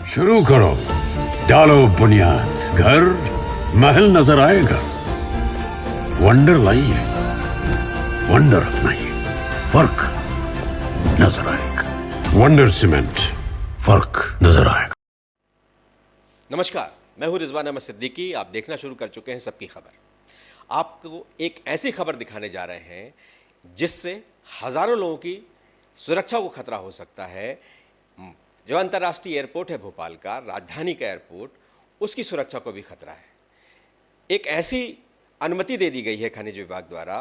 शुरू करो, डालो बुनियाद, घर महल नजर आएगा। वंडर लाइए, वंडर अपनाइए, फर्क नजर आएगा। वंडर सीमेंट, फर्क नजर आएगा। नमस्कार, मैं हूं रिजवान अहमद सिद्दीकी। आप देखना शुरू कर चुके हैं सबकी खबर। आपको एक ऐसी खबर दिखाने जा रहे हैं जिससे हजारों लोगों की सुरक्षा को खतरा हो सकता है। जो अंतर्राष्ट्रीय एयरपोर्ट है भोपाल का, राजधानी का एयरपोर्ट, उसकी सुरक्षा को भी खतरा है। एक ऐसी अनुमति दे दी गई है खनिज विभाग द्वारा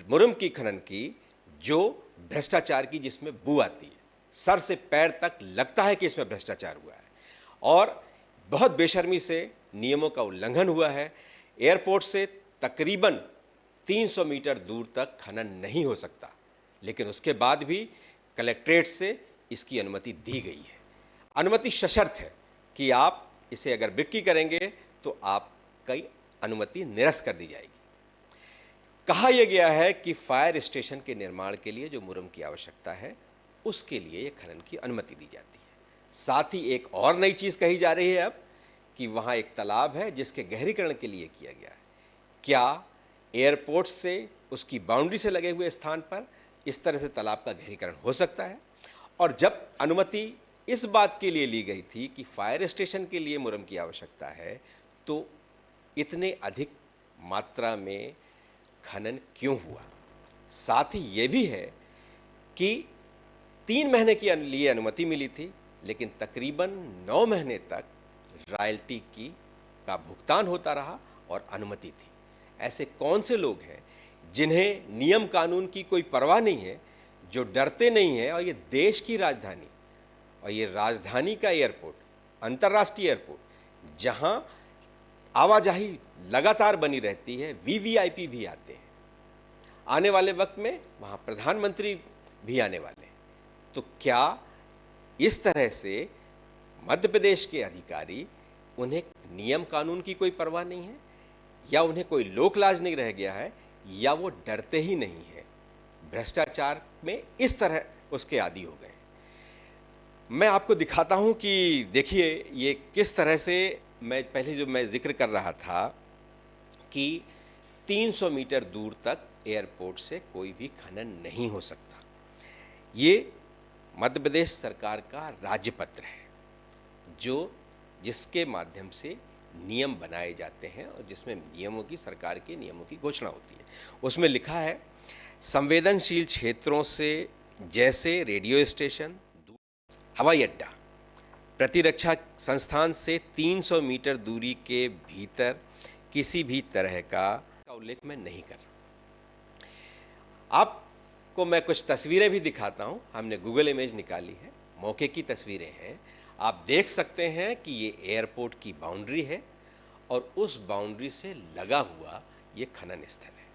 मुरम की खनन की, जो भ्रष्टाचार की, जिसमें बू आती है। सर से पैर तक लगता है कि इसमें भ्रष्टाचार हुआ है और बहुत बेशर्मी से नियमों का उल्लंघन हुआ है। एयरपोर्ट से तकरीबन 300 मीटर दूर तक खनन नहीं हो सकता, लेकिन उसके बाद भी कलेक्ट्रेट से इसकी अनुमति दी गई है। अनुमति सशर्त है कि आप इसे अगर बिक्री करेंगे तो आपकी अनुमति निरस्त कर दी जाएगी। कहा यह गया है कि फायर स्टेशन के निर्माण के लिए जो मुरम की आवश्यकता है, उसके लिए ये खनन की अनुमति दी जाती है। साथ ही एक और नई चीज़ कही जा रही है अब कि वहाँ एक तालाब है जिसके गहरीकरण के लिए किया गया है। क्या एयरपोर्ट से उसकी बाउंड्री से लगे हुए स्थान पर इस तरह से तालाब का गहरीकरण हो सकता है? और जब अनुमति इस बात के लिए ली गई थी कि फायर स्टेशन के लिए मुरम की आवश्यकता है, तो इतने अधिक मात्रा में खनन क्यों हुआ? साथ ही ये भी है कि 3 महीने के लिए अनुमति मिली थी, लेकिन तकरीबन 9 महीने तक रॉयल्टी का भुगतान होता रहा और अनुमति थी। ऐसे कौन से लोग हैं जिन्हें नियम कानून की कोई परवाह नहीं है, जो डरते नहीं हैं? और ये देश की राजधानी और ये राजधानी का एयरपोर्ट, अंतर्राष्ट्रीय एयरपोर्ट, जहां आवाजाही लगातार बनी रहती है, वीवीआईपी भी आते हैं। आने वाले वक्त में वहां प्रधानमंत्री भी आने वाले हैं। तो क्या इस तरह से मध्य प्रदेश के अधिकारी, उन्हें नियम कानून की कोई परवाह नहीं है, या उन्हें कोई लोक लाज नहीं रह गया है, या वो डरते ही नहीं है? भ्रष्टाचार में इस तरह उसके आदी हो गए हैं। मैं आपको दिखाता हूं कि देखिए ये किस तरह से, मैं पहले जो मैं जिक्र कर रहा था कि 300 मीटर दूर तक एयरपोर्ट से कोई भी खनन नहीं हो सकता। ये मध्य प्रदेश सरकार का राज्यपत्र है, जिसके माध्यम से नियम बनाए जाते हैं और जिसमें नियमों की, सरकार के नियमों की घोषणा होती है। उसमें लिखा है, संवेदनशील क्षेत्रों से जैसे रेडियो स्टेशन, हवाई अड्डा, प्रतिरक्षा संस्थान से 300 मीटर दूरी के भीतर किसी भी तरह का उल्लेख मैं नहीं कर रहा। आपको मैं कुछ तस्वीरें भी दिखाता हूं। हमने गूगल इमेज निकाली है, मौके की तस्वीरें हैं। आप देख सकते हैं कि ये एयरपोर्ट की बाउंड्री है और उस बाउंड्री से लगा हुआ ये खनन स्थल है।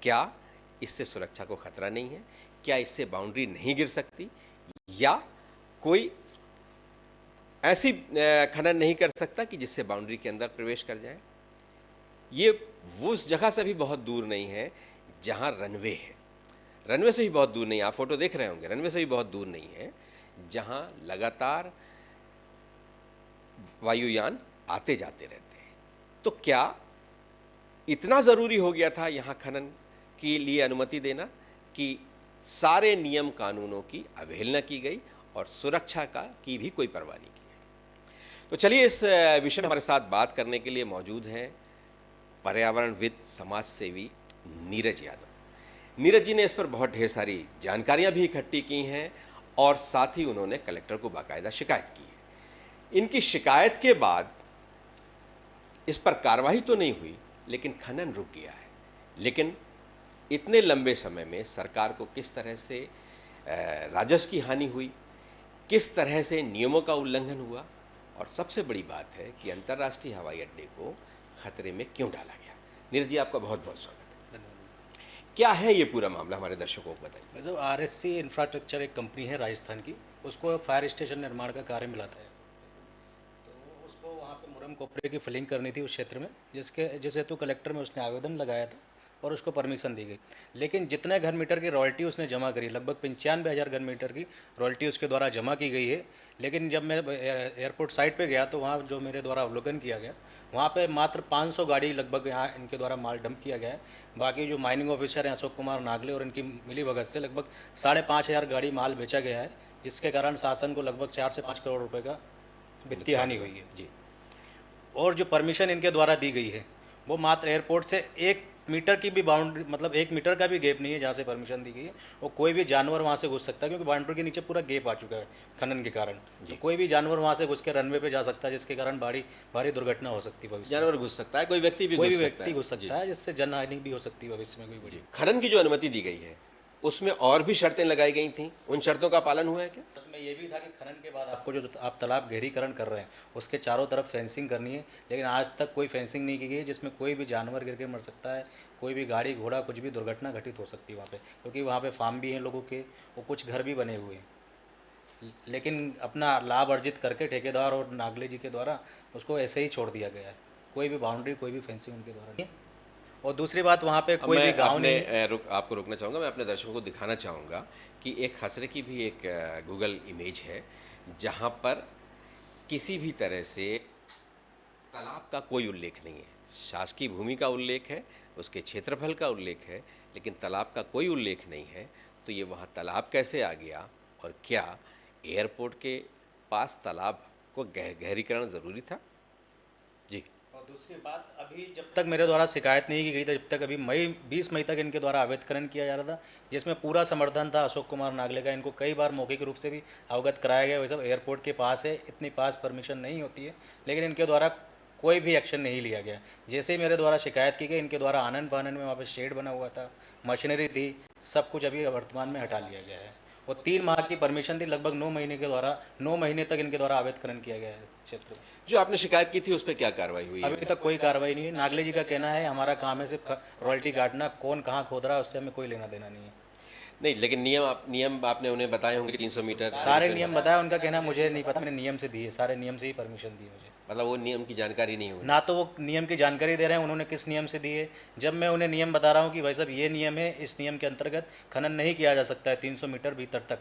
क्या इससे सुरक्षा को खतरा नहीं है? क्या इससे बाउंड्री नहीं गिर सकती, या कोई ऐसी खनन नहीं कर सकता कि जिससे बाउंड्री के अंदर प्रवेश कर जाए? ये वो उस जगह से भी बहुत दूर नहीं है जहां रनवे है। रनवे से भी बहुत दूर नहीं, आप फोटो देख रहे होंगे, रनवे से भी बहुत दूर नहीं है, जहां लगातार वायुयान आते जाते रहते हैं। तो क्या इतना ज़रूरी हो गया था यहाँ खनन के लिए अनुमति देना कि सारे नियम कानूनों की अवहेलना की गई और सुरक्षा की भी कोई परवाह नहीं की गई? तो चलिए, इस विषय में हमारे साथ बात करने के लिए मौजूद हैं पर्यावरणविद, समाज सेवी नीरज यादव। नीरज जी ने इस पर बहुत ढेर सारी जानकारियां भी इकट्ठी की हैं और साथ ही उन्होंने कलेक्टर को बाकायदा शिकायत की है। इनकी शिकायत के बाद इस पर कार्रवाई तो नहीं हुई, लेकिन खनन रुक गया है। लेकिन इतने लंबे समय में सरकार को किस तरह से राजस्व की हानि हुई, किस तरह से नियमों का उल्लंघन हुआ, और सबसे बड़ी बात है कि अंतर्राष्ट्रीय हवाई अड्डे को खतरे में क्यों डाला गया। नीरज जी, आपका बहुत बहुत स्वागत है। क्या है ये पूरा मामला, हमारे दर्शकों को बताइए। मतलब आरएससी इंफ्रास्ट्रक्चर एक कंपनी है राजस्थान की, उसको फायर स्टेशन निर्माण का कार्य मिला था। तो उसको वहाँ पे मुरम कोपरे की फिलिंग करनी थी उस क्षेत्र में, जिस हेतु कलेक्टर में उसने आवेदन लगाया था और उसको परमिशन दी गई। लेकिन जितने घर मीटर की रॉयल्टी उसने जमा करी, लगभग 95,000 घर मीटर की रॉयल्टी उसके द्वारा जमा की गई है। लेकिन जब मैं एयरपोर्ट साइट पे गया तो वहाँ जो मेरे द्वारा अवलोकन किया गया, वहाँ पे मात्र 500 गाड़ी लगभग यहाँ इनके द्वारा माल डंप किया गया है। बाकी जो माइनिंग ऑफिसर हैं अशोक कुमार नागले और इनकी मिलीभगत से लगभग 5,500 गाड़ी माल बेचा गया है, जिसके कारण शासन को लगभग 4 से 5 करोड़ रुपए का वित्तीय हानि हुई है। जी। और जो परमिशन इनके द्वारा दी गई है वो मात्र एयरपोर्ट से 1 मीटर की भी बाउंड्री, मतलब 1 मीटर का भी गैप नहीं है जहाँ से परमिशन दी गई है। और कोई भी जानवर वहाँ से घुस सकता है, क्योंकि बाउंड्री के नीचे पूरा गैप आ चुका है खनन के कारण। तो कोई भी जानवर वहाँ से घुस के रनवे पे जा सकता है, जिसके कारण भारी दुर्घटना हो सकती है भविष्य में। जानवर घुस सकता है, कोई व्यक्ति भी कोई भी घुस सकता व्यक्ति है। घुस सकता है, जिससे जनहानि भी हो सकती है भविष्य में कोई बड़ी। खनन की जो अनुमति दी गई है उसमें और भी शर्तें लगाई गई थी, उन शर्तों का पालन हुआ है क्या? तो में ये भी था कि खनन के बाद आपको जो आप तालाब गहरीकरण कर रहे हैं उसके चारों तरफ फेंसिंग करनी है, लेकिन आज तक कोई फेंसिंग नहीं की गई, जिसमें कोई भी जानवर गिर के मर सकता है, कोई भी गाड़ी घोड़ा कुछ भी दुर्घटना घटित हो सकती है वहाँ पे, क्योंकि वहाँ पे फार्म भी हैं लोगों के और कुछ घर भी बने हुए हैं। लेकिन अपना लाभ अर्जित करके ठेकेदार और नागले जी के द्वारा उसको ऐसे ही छोड़ दिया गया है, कोई भी बाउंड्री कोई भी फेंसिंग उनके द्वारा नहीं। और दूसरी बात, वहाँ पे कोई भी गाँव नहीं। आपको रोकना चाहूँगा, मैं अपने दर्शकों को दिखाना चाहूँगा कि एक खसरे की भी एक गूगल इमेज है जहाँ पर किसी भी तरह से तालाब का कोई उल्लेख नहीं है। शासकीय भूमि का उल्लेख है, उसके क्षेत्रफल का उल्लेख है, लेकिन तालाब का कोई उल्लेख नहीं है। तो ये वहाँ तालाब कैसे आ गया, और क्या एयरपोर्ट के पास तालाब को गहरीकरण ज़रूरी था? जी। और दूसरी बात, अभी जब तक मेरे द्वारा शिकायत नहीं की गई थी, जब तक अभी 20 मई तक इनके द्वारा अवैध खनन किया जा रहा था, जिसमें पूरा समर्थन था अशोक कुमार नागले का। इनको कई बार मौखिक रूप से भी अवगत कराया गया, वैसे एयरपोर्ट के पास है, इतनी पास परमिशन नहीं होती है, लेकिन इनके द्वारा कोई भी एक्शन नहीं लिया गया। जैसे ही मेरे द्वारा शिकायत की गई, इनके द्वारा आनंद फानन में वहाँ पर शेड बना हुआ था, मशीनरी थी, सब कुछ अभी वर्तमान में हटा लिया गया है। और 3 माह की परमिशन थी, लगभग 9 महीने तक इनके द्वारा अवैध खनन किया गया है क्षेत्र में। जो आपने शिकायत की थी उस पर क्या कार्रवाई हुई है? अभी तक कोई कार्रवाई नहीं है। नागले जी का कहना है हमारा काम है सिर्फ रॉयल्टी काटना, कौन कहाँ खोद रहा है उससे हमें कोई लेना देना नहीं है। नहीं, लेकिन नियम आपने उन्हें बताए होंगे 300 मीटर सारे नियम बताया, उनका कहना मुझे नहीं पता, मैंने नियम से दिए, सारे नियम से ही परमिशन दी मुझे। मतलब वो नियम की जानकारी नहीं हुई? ना तो वो नियम की जानकारी दे रहे हैं, उन्होंने किस नियम से दिए। जब मैं उन्हें नियम बता रहा हूँ कि भाई साहब ये नियम है, इस नियम के अंतर्गत खनन नहीं किया जा सकता है 300 मीटर भीतर तक,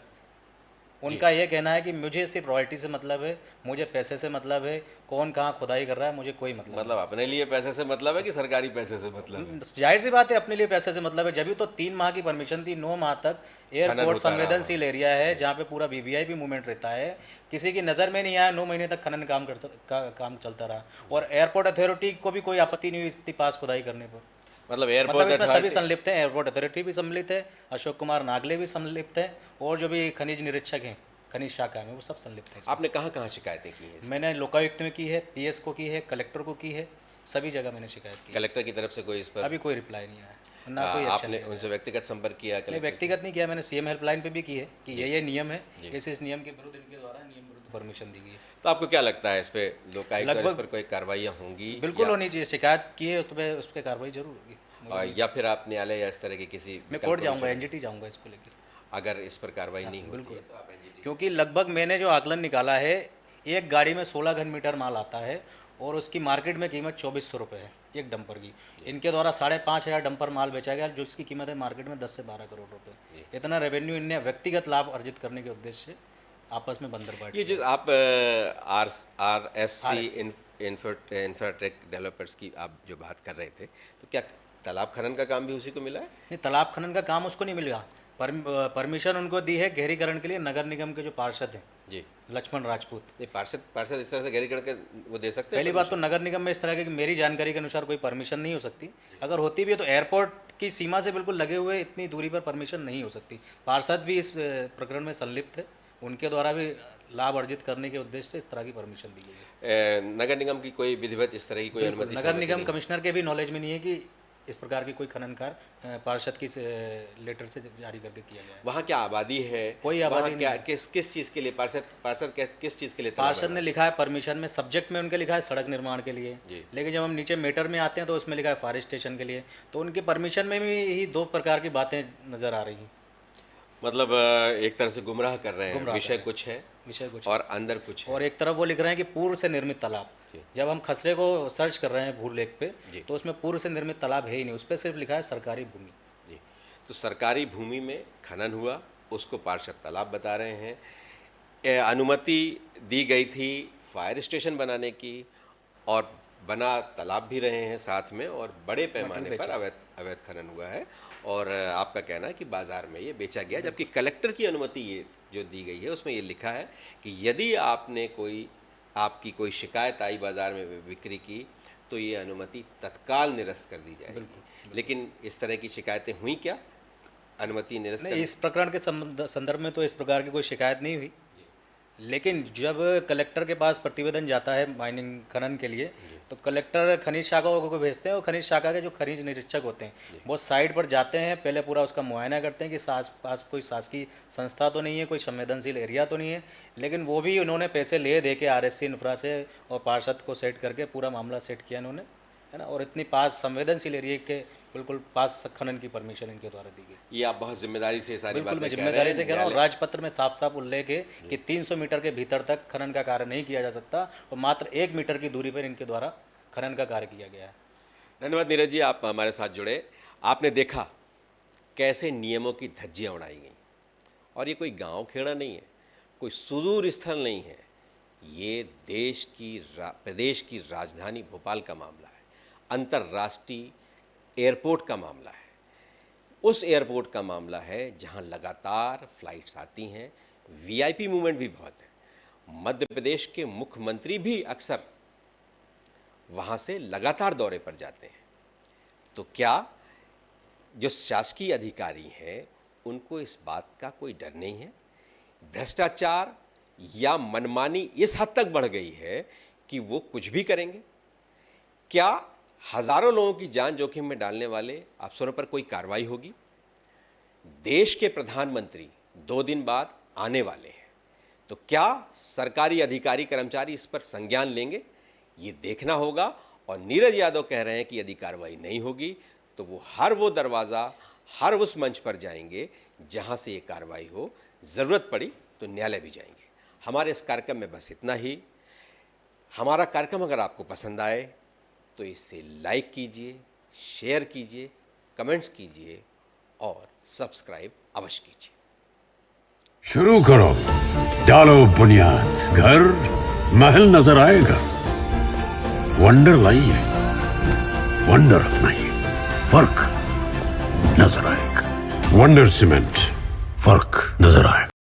उनका ये कहना है कि मुझे सिर्फ रॉयल्टी से मतलब है, मुझे पैसे से मतलब है, कौन कहाँ खुदाई कर रहा है मुझे कोई मतलब मतलब अपने लिए पैसे से मतलब है कि सरकारी पैसे से मतलब है? जाहिर सी बात है अपने लिए पैसे से मतलब है। जब भी तो 3 माह की परमिशन थी, 9 माह तक एयरपोर्ट संवेदनशील एरिया है जहाँ पे पूरा वीवीआईपी मूवमेंट रहता है, किसी की नज़र में नहीं आया, 9 महीने तक खनन काम चलता रहा, और एयरपोर्ट अथॉरिटी को भी कोई आपत्ति नहीं हुई इतनी पास खुदाई करने पर। मतलब एयरपोर्ट इसमें सभी संलिप्त हैं, एयरपोर्ट अथॉरिटी भी सम्मिलित है, अशोक कुमार नागले भी सम्मिलित है, और जो भी खनिज निरीक्षक हैं खनिज शाखा में वो सब संलिप्त हैं। आपने कहाँ कहाँ शिकायतें की हैं? मैंने लोकायुक्त में की है, पीएस को की है, कलेक्टर को की है, सभी जगह मैंने शिकायत की। कलेक्टर की तरफ से कोई इस पर अभी कोई रिप्लाई नहीं आया, ना कोई एक्शन आपने उनसे व्यक्तिगत संपर्क किया? नहीं, व्यक्तिगत नहीं किया मैंने, सीएम हेल्पलाइन पे भी की है कि ये नियम है, इस नियम के विरुद्ध इनके द्वारा नियम विरुद्ध परमिशन दी गई है। तो आपको क्या लगता है इस पे लोकायुक्त पर इस पर कोई कार्रवाइयाँ होंगी? बिल्कुल होनी चाहिए, शिकायत की है तो उस पर कार्रवाई जरूर होगी। या फिर आप न्यायालय या इस तरह के किसी मैं कोर्ट जाऊँगा, एनजीटी जाऊँगा इसको लेकर, अगर इस पर कार्रवाई नहीं होती बिल्कुल। है तो आप NGT क्योंकि लगभग मैंने जो आकलन निकाला है, एक गाड़ी में 16 घन मीटर माल आता है और उसकी मार्केट में कीमत 2400 रुपये है एक डंपर की। इनके द्वारा 5,500 डंपर माल बेचा गया, जो इसकी कीमत है मार्केट में 10 से 12 करोड़ रुपये। इतना रेवेन्यू इनने व्यक्तिगत लाभ अर्जित करने के उद्देश्य से आपस में बंदर बांट। ये जो आप RSC इंफ्राटेक डेवलपर्स की आप जो बात कर रहे थे, तो क्या तालाब खनन का काम भी उसी को मिला है? नहीं, तालाब खनन का काम उसको नहीं मिलेगा। परमिशन उनको दी है गहरीकरण के लिए नगर निगम के जो पार्षद हैं जी, लक्ष्मण राजपूत। नहीं, पार्षद इस तरह से गहरीकरण के वो दे सकते हैं? पहली बात तो नगर निगम में इस तरह की मेरी जानकारी के अनुसार कोई परमिशन नहीं हो सकती, अगर होती भी है तो एयरपोर्ट की सीमा से बिल्कुल लगे हुए इतनी दूरी पर परमिशन नहीं हो सकती। पार्षद भी इस प्रकरण में संलिप्त है, उनके द्वारा भी लाभ अर्जित करने के उद्देश्य से इस तरह की परमिशन दी गई है। नगर निगम की कोई विधिवत इस तरह की कोई अनुमति? नगर निगम कमिश्नर के भी नॉलेज में नहीं है कि इस प्रकार की कोई खनन कार्य पार्षद की लेटर से जारी करके किया गया है। वहाँ क्या आबादी है? कोई आबादी वहाँ क्या किस चीज़ के लिए पार्षद किस चीज़ के लिए? पार्षद ने लिखा है परमिशन में, सब्जेक्ट में उनके लिखा है सड़क निर्माण के लिए, लेकिन जब हम नीचे मेटर में आते हैं तो उसमें लिखा है फायर स्टेशन के लिए। तो उनके परमिशन में भी ही 2 प्रकार की बातें नज़र आ रही हैं। मतलब एक तरह से गुमराह कर रहे हैं, गुमराह विषय कुछ है विषय कुछ। और अंदर कुछ है। और एक तरफ वो लिख रहे हैं कि पूर्व से निर्मित तालाब। जब हम खसरे को सर्च कर रहे हैं भूलेख पे, तो उसमें पूर्व से निर्मित तालाब है ही नहीं, उस पर सिर्फ लिखा है सरकारी भूमि। जी, तो सरकारी भूमि में खनन हुआ, उसको पार्षद तालाब बता रहे हैं। अनुमति दी गई थी फायर स्टेशन बनाने की और बना तालाब भी रहे हैं साथ में, और बड़े पैमाने पर अवैध खनन हुआ है। और आपका कहना है कि बाज़ार में ये बेचा गया, जबकि कलेक्टर की अनुमति ये जो दी गई है उसमें ये लिखा है कि यदि आपकी कोई शिकायत आई बाज़ार में बिक्री की, तो ये अनुमति तत्काल निरस्त कर दी जाएगी। लेकिन इस तरह की शिकायतें हुई क्या? अनुमति निरस्त नहीं, इस प्रकरण के संदर्भ में तो इस प्रकार की कोई शिकायत नहीं हुई, लेकिन जब कलेक्टर के पास प्रतिवेदन जाता है माइनिंग खनन के लिए, तो कलेक्टर खनिज शाखा को भेजते हैं, और खनिज शाखा के जो खनिज निरीक्षक होते हैं वो साइट पर जाते हैं, पहले पूरा उसका मुआयना करते हैं कि पास कोई शासकीय संस्था तो नहीं है, कोई संवेदनशील एरिया तो नहीं है। लेकिन वो भी उन्होंने पैसे ले दे के RSC इंफ्रा से और पार्षद को सेट करके पूरा मामला सेट किया इन्होंने, है ना। और इतनी पास संवेदनशील एरिया के बिल्कुल पास खनन की परमिशन इनके द्वारा दी गई। ये आप बहुत जिम्मेदारी से सारी बिल्कुल बातें मैं कह रहे जिम्मेदारी हैं। से कह रहा हूँ। राजपत्र में साफ साफ उल्लेख है कि 300 मीटर के भीतर तक खनन का कार्य नहीं किया जा सकता, और मात्र 1 मीटर की दूरी पर इनके द्वारा खनन का कार्य किया गया है। धन्यवाद नीरज जी, आप हमारे साथ जुड़े। आपने देखा कैसे नियमों की धज्जियाँ उड़ाई गई, और ये कोई गांव खेड़ा नहीं है, कोई सुदूर स्थल नहीं है, ये प्रदेश की राजधानी भोपाल का मामला है, अंतर्राष्ट्रीय एयरपोर्ट का मामला है। उस एयरपोर्ट का मामला है जहां लगातार फ्लाइट्स आती हैं, VIP मूवमेंट भी बहुत है। मध्य प्रदेश के मुख्यमंत्री भी अक्सर वहां से लगातार दौरे पर जाते हैं। तो क्या जो शासकीय अधिकारी हैं उनको इस बात का कोई डर नहीं है? भ्रष्टाचार या मनमानी इस हद तक बढ़ गई है कि वो कुछ भी करेंगे? क्या हजारों लोगों की जान जोखिम में डालने वाले अफसरों पर कोई कार्रवाई होगी? देश के प्रधानमंत्री 2 दिन बाद आने वाले हैं, तो क्या सरकारी अधिकारी कर्मचारी इस पर संज्ञान लेंगे? ये देखना होगा। और नीरज यादव कह रहे हैं कि यदि कार्रवाई नहीं होगी तो वो हर वो दरवाज़ा, हर उस मंच पर जाएंगे जहां से ये कार्रवाई हो, ज़रूरत पड़ी तो न्यायालय भी जाएंगे। हमारे इस कार्यक्रम में बस इतना ही। हमारा कार्यक्रम अगर आपको पसंद आए तो इसे लाइक कीजिए, शेयर कीजिए, कमेंट्स कीजिए और सब्सक्राइब अवश्य कीजिए। शुरू करो, डालो बुनियाद, घर महल नजर आएगा। वंडर लाइए, वंडर अपनाइए, फर्क नजर आएगा। वंडर सीमेंट, फर्क नजर आएगा।